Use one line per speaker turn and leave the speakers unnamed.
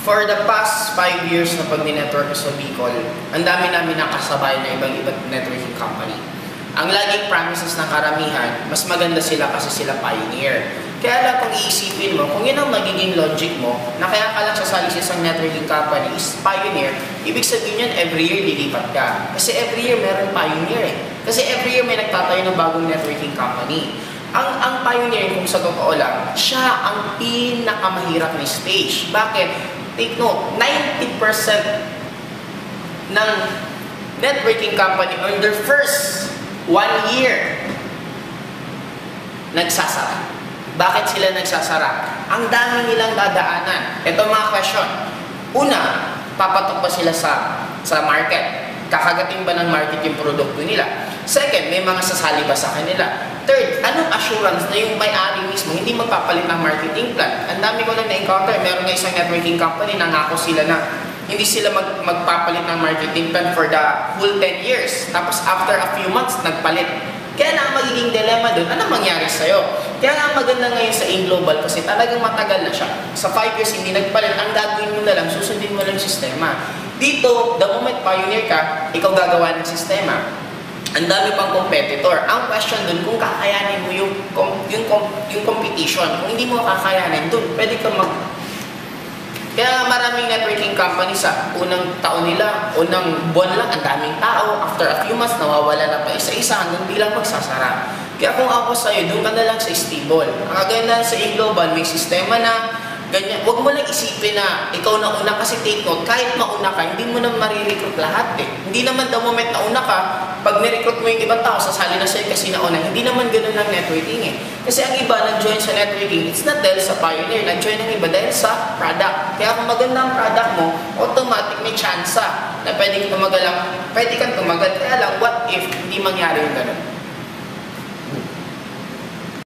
For the past 5 years na pag-network sa Bicol, ang dami namin nakasabay na ibang networking company. Ang laging promises ng karamihan, mas maganda sila kasi sila pioneer. Kaya lang kung iisipin mo, kung yun ang magiging logic mo, na kaya ka lang sasali sa isang networking company is pioneer, ibig sabihin yun, every year lilipat ka. Kasi every year meron pioneer eh. Kasi every year may nagtatayo ng bagong networking company. Ang pioneer, kung sa totoo lang, siya ang pinakamahirap na stage. Bakit? Take note, 90% ng networking company on their first 1 year nagsasara. Bakit sila nagsasara? Ang dami nilang dadaanan. Ito mga question. Una, papatok ba sila sa market? Kakagating ba ng market yung produkto nila? Second, may mga sasali ba sa kanila? Third, anong assurance na yung may-ari mismo hindi magpapalit ng marketing plan? Ang dami ko lang na-encounter. Meron na isang networking company, nangako sila na hindi sila magpapalit ng marketing plan for the full 10 years. Tapos after a few months, nagpalit. Kaya na ang magiging dilemma doon, anong mangyari sa'yo? Kaya nga maganda ngayon sa InGlobal kasi talagang matagal na siya. Sa 5 years hindi nagpalit, ang gagawin mo na lang, susundin mo lang yung sistema. Dito, the moment pioneer ka, ikaw gagawa ng sistema. Ang dami pang competitor. Ang question doon, kung kakayanin mo yung competition, kung hindi mo kakayanin doon, pwede ka Kaya maraming networking companies sa unang taon nila, unang buwan lang, ang daming tao. After a few months, nawawala na pa isa-isa hanggang bilang magsasara. Kaya kung ako sa'yo, doon ka na lang sa stable. Ang kaganda sa InGlobal, may sistema na ganyan. Huwag mo lang isipin na ikaw na una kasi take note, kahit mauna ka, hindi mo na marirecruit lahat eh. Hindi naman the moment na una ka, pag nirecruit mo yung ibang tao, sasali na sa'yo kasi nauna. Hindi naman ganun ang networking eh. Kasi ang iba nag-join sa networking, it's not dahil sa pioneer, nag-join ang iba dahil sa product. Kaya kung maganda ang product mo, automatic may chance na pwede kang tumagal. Kaya lang, what if hindi mangyari yung ganun?